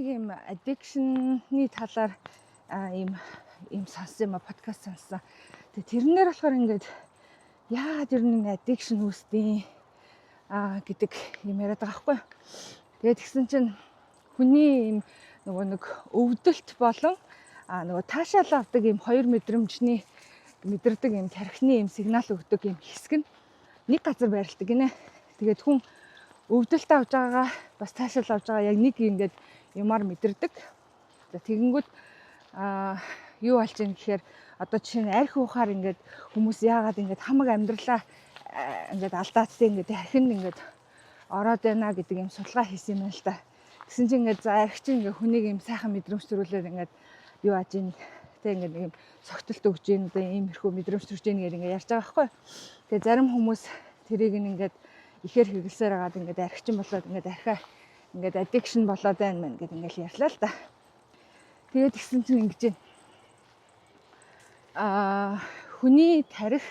нэг юм addiction-ны талаар ийм сонссон юм подкаст сонссон. Тэгээ тэрнээр болохоор ингээд яагаад ер нь addiction үүсдэг гэдэг юм яриад байгаа байхгүй. Тэгээд тэгсэн чинь хүний ийм нэг өвдөлт болон нөгөө таашаал авдаг ийм хоёр мэдэрдэг ийм тархины ийм сигнал өгдөг ийм хэсэг нь нэг газар байрладаг гинэ. Тэгээд хүн өвдөлт авж байгаагаа бас таашаал авж байгаа яг нэг ингээд юмар мэдэрдэг. Тэгэнгүүт юу болж ийн гэхээр одоо жишээ нь арх уухаар ингээд хүмүүс яагаад ингээд хамаг амьдралаа ингээд алдаадтэй ингээд архинд ингээд ороод байна гэдэг юм судалгаа хийсэн юм л та. Тэгсэн чинь ингээд за арх чинь ингээд хүнийг юм сайхан мэдрэмж төрүүлээд ингээд юу ааж ийн тэг ингээд нэг юм цогтолт өгж ийн одоо иймэрхүү мэдрэмж төрж ийн гэж ингээд ярьж байгаа байхгүй. Тэгээ зарим хүмүүс тэрийг ингээд ихээр хэрэглэсээр хагаад ингээд архичин болоод ингээд архиа ингээд addiction болоод байна мэн гэд ингээд ярьлаа л та. Тэгээд тэгсэн чинь ингэж хүний тарих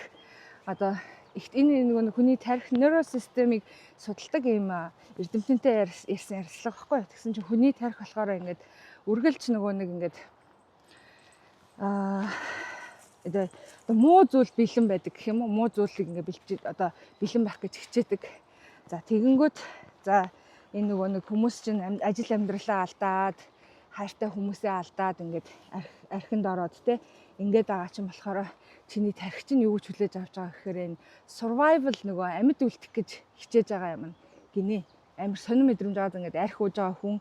одоо энэ нэг хүний тарих нейросистемийг судалдаг юм эрдэмтэнтэй ярьсан ярилцлага байхгүй. Тэгсэн чинь хүний тарих болохоор ингээд үргэлж нөгөө нэг ингээд одоо муу зүйл бэлэн байдаг гэх юм уу? Муу зүйлийг ингээд бэлчээд одоо бэлэн байх гэж хичээдэг. За тэгэнгүүт за энэ нөгөө нэг хүмүүс чинь ажил амьдралаа алдаад хайртай хүмүүсээ алдаад ингээд архинд ороод те ингээд байгаа чинь болохоор чиний тарих чинь юу гэж хүлээж авч байгаа гэхээр энэ survival нөгөө амьд үлдэх гэж хичээж байгаа юм гинэ. Амар сонир мэдрэмж аваад ингээд архи ууж байгаа хүн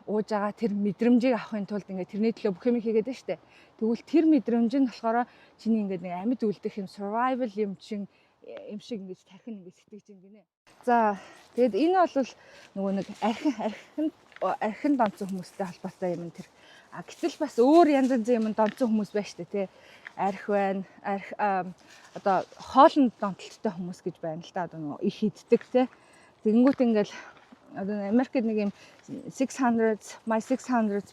ууж байгаа тэр мэдрэмжийг авахын тулд ингээд тэрний төлөө бүх юм хийгээд байна штэ. Тэгвэл тэр мэдрэмж нь болохоор чиний ингээд нэг амьд үлдэх юм survival юм шиг ингээд тарих нь ингээд сэтгэж юм гинэ. За тэгээд энэ бол нөгөө нэг архин донцсон хүмүүстэй холбоотой юм тэр. Гэтэл бас өөр янз янзын юм донцсон хүмүүс байна штэ тий. Арх байна, одоо хоолнд донтолттой хүмүүс гэж байна л да. Одоо нөгөө их иддэг тий. Тэгэнгүүт ингээл одоо Америкт нэг юм 600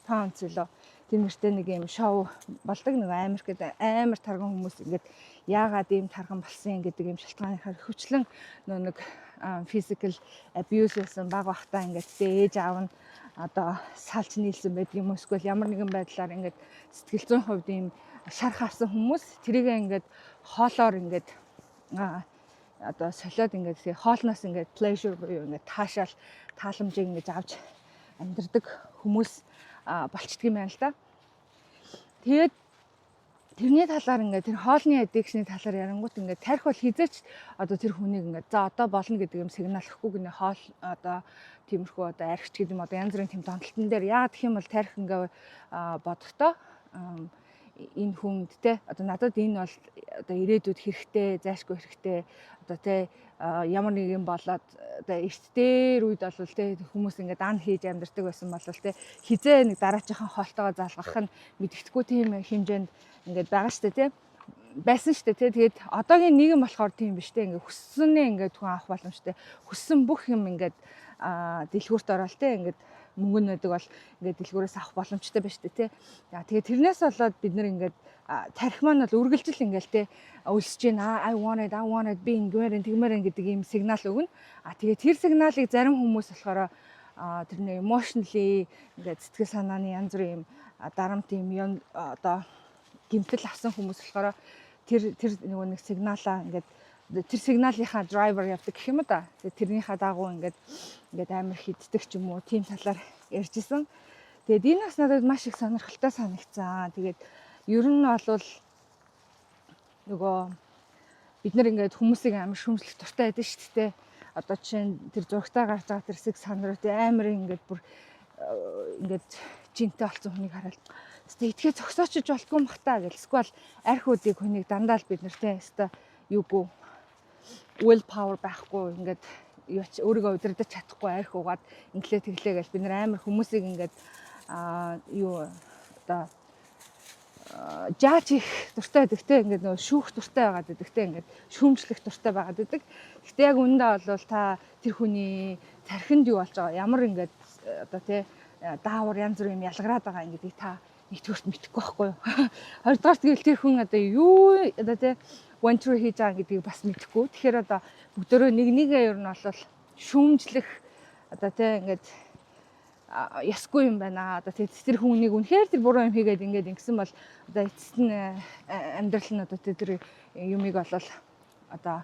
pounds лөө тиймэрхтэй нэг юм шоу болдог. Нэг Америкт амар тарган хүмүүс ингээд яагаад ийм тарган болсон гэдэг юм шалтгаанаар хүчлэн нэг physical abuse гэсэн баг бахтаа ингээд ээж аав нь одоо салж нийлсэн байдаг юм эсвэл ямар нэгэн байдлаар ингээд сэтгэл зүйн хувьд ийм шарх авсан хүмүүс тэрийг ингээд хоолоор ингээд одоо солиод ингээд хоолноос ингээд pleasure буюу ингээд таашаал тааламжийг ингээд авч амьдрдаг хүмүүс болчдөг юм байна л да. Тэгээд тэрний талаар ингээд тэр хоолны addiction-ы талаар ярангуут ингээд тарих бол хизээч одоо тэр хүнийг ингээд за одоо болно гэдэг юм сигнал өгөхгүй гинэ хоол одоо тиймэрхүү одоо архич гэдэг юм одоо янз бүрийн тийм донтолтон дээр яа гэх юм бол тарих ингээд бодохдоо энэ хүнд те одоо надад энэ бол одоо ирээдүйд хэрэгтэй зайшгүй хэрэгтэй одоо те ямар нэг юм болоод одоо эрт дээр үед бол те хүмүүс ингээд ан хийж амьдардаг байсан бол те хизээ нэг дараачихан хоолтойгоо залгах нь мэддэхгүй тийм хэмжээнд ингээд байгаа штэ те байсан штэ те тэгээд одоогийн нийгэм болохоор тийм биш те ингээд хүссэнээ ингээд хүн авах боломжтой хүссэн бүх юм ингээд дэлгүүрт ороод те ингээд мөнгө нэдэг бол ингээд дэлгүүрээс авах боломжтой байна штэ те. Тэгээд тэрнээс болоод бид нэр ингээд тарих маань бол үргэлжил ингээд те өлсөж гин I want it би ингэмээр гэдэг ийм сигнал өгнө. Тэгээд тэр сигналыг зарим хүмүүс болохоор тэрний emotionally ингээд сэтгэл санааны янз бүрийн ийм дарамт ийм одоо гэмтэл авсан хүмүүс болохоор тэр нөгөө нэг сигналаа ингээд тэр сигналынхаа драйвер явдаг гэх юм да. Тэрнийхээ дагуу ингээд амар хиддэг ч юм уу тийм талаар ярьжсэн. Тэгээд энэ бас надад маш их сонирхолтой санагцсан. Тэгээд ер нь бол нөгөө бид нар ингээд хүмүүсийг амар шүүмжлэх дуртай байдаг шүү дээ. Одоо жишээ нь тэр зурагтаа гарч байгаа тэр 600 амар ингээд бүр ингээд жинтэй болсон хүнийг хараад сэтгэхээ зогсоочж болтгүй юм бахтаа гэл. Эсвэл архиудыг хүнийг дандаа л бид нартэй өстой юугүй will power байхгүй ингээд өөрийгөө удирдах чадахгүй арх угаад инглээ тэглээ гэж бид нар амар хүмүүсийг ингээд юу одоо жаач их дуртай байдаг те ингээд нөгөө шүүх дуртай байгаад байдаг те ингээд шүүмжлэх дуртай байгаад байдаг. Гэтэ яг үүндээ бол та тэр хүний тархинд юу болж байгаа ямар ингээд одоо те даавар янз бүр юм ялгараад байгаа ингэдэг та нэгдүгээрт мэдэхгүй байхгүй юу. Хоёрдугаарт гэвэл тэр хүн одоо юу одоо те one true хийж байгаа гэдгийг бас мэдэхгүй. Тэгэхээр одоо бүгдөө нэгээ ер нь бол шүүмжлэх одоо те ингээд ясгүй юм байна. Одоо тэр хүнийг үнэхээр тэр буруу юм хийгээд ингээд ингэсэн бол одоо эцэст нь амьдрал нь одоо тэр юмыг болол одоо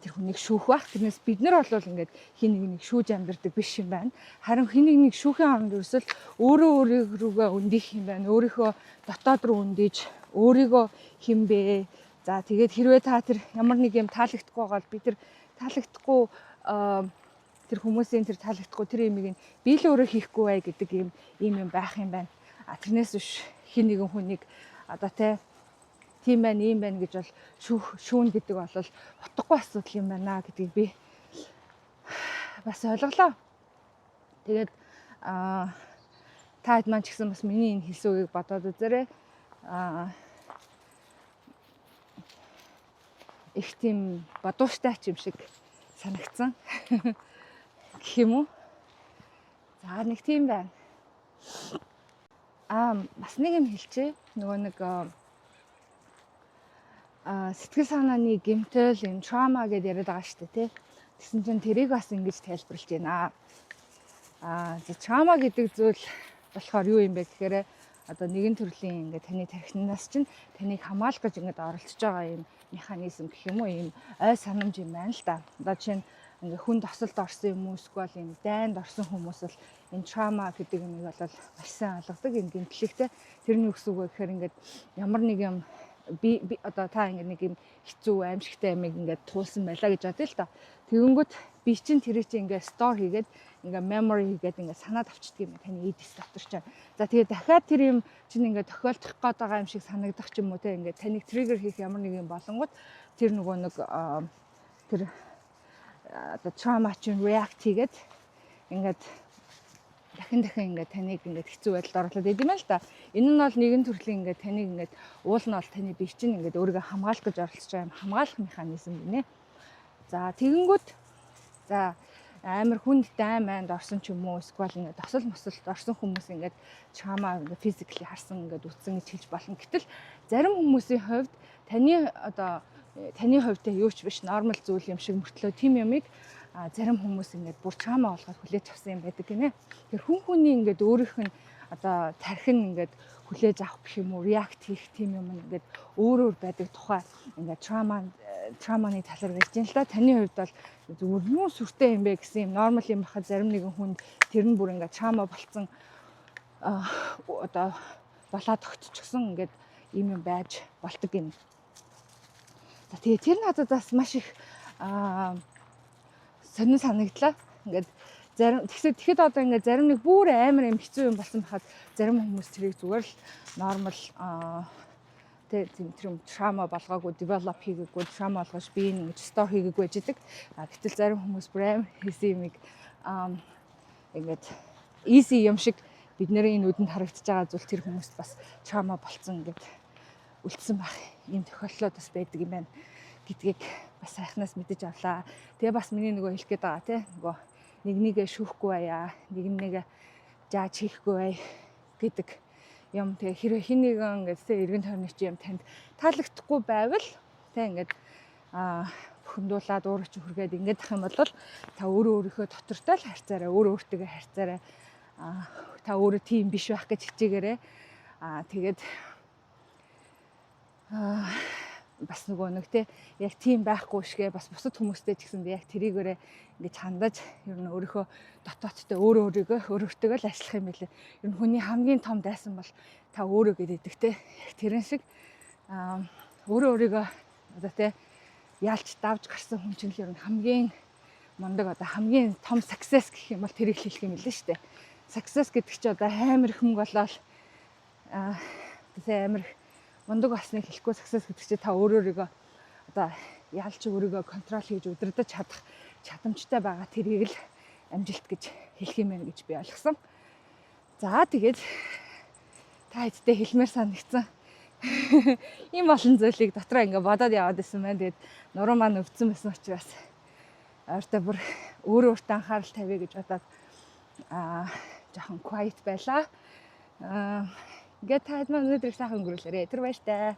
тэр хүнийг шүүх байх. Тэрнээс бид нар бол ингээд хин нэг шүүж амьдрдаг биш юм байна. Харин хин нэг шүүхийн оронд ерөөсөл өөрийгөө өндих юм байна. Өөрийнхөө дотоод руу өндийж өөрийгөө хинбэ. За тэгээд хэрвээ та тэр ямар нэг юм таалагдахгүй байгаа бол бид тэр таалагдахгүй тэр хүмүүсийн тэр таалагдахгүй тэр имийг би л өөрөө хийхгүй бай гэдэг юм байх юм байна. Тэрнээс биш хин нэгэн хүнийг одоо тийм байна, ийм байна гэж бол шүүн гэдэг бол утгагүй асуудал юм байна гэдгийг би бас ойлголоо. Тэгээд та хэд маань ч гэсэн бас миний энэ хэлсэн үгийг бодоод үзээрэй. Их тийм бодууштай ч юм шиг санагдсан. Гэх юм уу? За нэг тийм байна. Бас нэг юм хэлчихье. Нөгөө нэг сэтгэл санааны гэмтэл, юм trauma гэдээ яриад байгаа шүү дээ, тий. Тэгсэн чинь тэрийг бас ингэж тайлбарлаж байна. Trauma гэдэг зүйл болохоор юу юм бэ гэхээр одоо нэгэн төрлийн ингээд таны тархинаас чинь таныг хамгаалах гэж ингээд оролцож байгаа юм механизм гэх юм уу, юм ой санамж юм байна л да. Одоо чинь ингээ хүн тосолд орсон юм уу, эсвэл юм дайнд орсон хүмүүс бол энэ trauma гэдэг юмыг бол маш сайн ойлгодог. Энэ гэмтлэгтэй тэрний үгс үг гэхээр ингээд ямар нэг юм би одоо та ингээ нэг юм хэцүү аимшигтай юмыг ингээд туулсан байлаа гэж бодъё л та. Тэгэнгүүт би чинь тэр чинь ингээ store хийгээд ингээ memory хийгээд ингээ санаад авчдаг юм таны эдис дотор чинь. За тэгээд дахиад тэр юм чинь ингээ тохиолдох гээд байгаа юм шиг санагдах ч юм уу те, ингээ таныг trigger хийх ямар нэг юм болонгууд тэр нөгөө нэг тэр одоо trauma чинь react хийгээд ингээд дахин ингээд таныг ингээд хэцүү байдалд оруулаад идэм байл та. Энэ нь бол нэгэн төрлийн ингээд таныг ингээд уул нь бол таны бие чинь ингээд өөрийгөө хамгаалах гэж оролцож байгаа юм хамгаалах механизм гинэ. За тэгэнгүүт за амар хүндтэй айманд орсон ч юм уу, эсвэл ингээд тосол мосолд орсон хүмүүс ингээд trauma ингээд physically харсан ингээд үтсэн гэж хэлж болно. Гэтэл зарим хүмүүсийн хувьд таны хувьд юу ч биш нормал зүйл юм шиг мөртлөө тийм юмыг зарим хүмүүс ингээд бүр trauma болгоод хүлээж авсан юм байдаг гинэ. Тэр хүний ингээд өөрийнх нь одоо тархин ингээд хүлээж авах гэх юм уу, react хийх тийм юм ингээд өөр байдаг тухай ингээд trauma-ны талаар ярьж байна л да. Таны хувьд бол зүгээр юу сүртэй юм бэ гэсэн юм нормал юм байхад зарим нэгэн хүнд тэр нь бүр ингээд trauma болцсон одоо болоод өгчихсөн ингээд юм байж болдог юм. За тэгээ тэр надад бас маш их сонин санагдлаа. Ингээд зарим тэгэхэд одоо ингээд зарим нэг бүр амар юм хэцүү юм болсон байхад зарим хүмүүс тэрийг зүгээр л нормал тэр trauma болгоогүй, develop хийгээгүй, trauma болгож би ингэж store хийгээгүй байждаг. Гэтэл зарим хүмүүс бүр амар хийсэн юмыг ингээд easy юм шиг бидний нүдэнд харагдаж байгаа зүйл тэр хүмүүст бас trauma болцсон ингээд үлдсэн байх юм тохиолдлууд бас байдаг юм байна гэдгийг бас сайхнаас мэдэж авлаа. Тэгээ бас миний нөгөө хэлэх гээд байгаа тий. Нөгөө нэгнийгээ шүүхгүй байя, нэгнийгээ жааж хийхгүй бай гэдэг юм. Тэгээ хэрэг хин нэгэн ингээд тий эргэн тойрны чи юм танд таалагдахгүй байвал тий ингээд бухимдуулаад өөрөө чи хүргээд ингээд ах юм бол та өөрийнхөө дотортой л харьцаарай, өөртөө харьцаарай. Та өөрөө тийм биш байх гэж хичээгээрэй. Тэгээд бас нөгөө нэг те яг тийм байхгүй шигэ бас бусад хүмүүстэй ч гэсэн яг тэрийгээрээ ингэж хандаж ер нь өөрийнхөө дотоодтой өөртөө л ажиллах юм билээ. Ер нь хүний хамгийн том дайсан бол та өөрөө гэдэг те яг тэрэн шиг өөрийгөө одоо те яалч давж гарсан хүн чинь ер нь хамгийн мундаг одоо хамгийн том success гэх юм бол тэрийг хэлэх юм билээ шүү дээ. Success гэдэг чи одоо амар их хөнгө болоод амар мундаг басныг хэлэхгүй success гэдэг чинь та өөрийгөө одоо яалч өөрийгөө контрол хийж удирдах чадах чадамжтай байгаа тэрийг л амжилт гэж хэлэх юм байна гэж би ойлгосон. За тэгээд та хэдтэй хэлмээр санагдсан. Ийм олон зүйлийг дотроо ингээ бодоод яваад байсан байна. Тэгээд нуруу маань өвдсөн байсан учраас ойртой бүр өөртөө анхаарал тавья гэж бодоод жоохон quiet байлаа. Ингээд таад маань өнөөдөр сайхан өнгөрүүлээрэй. Тэр баяртай.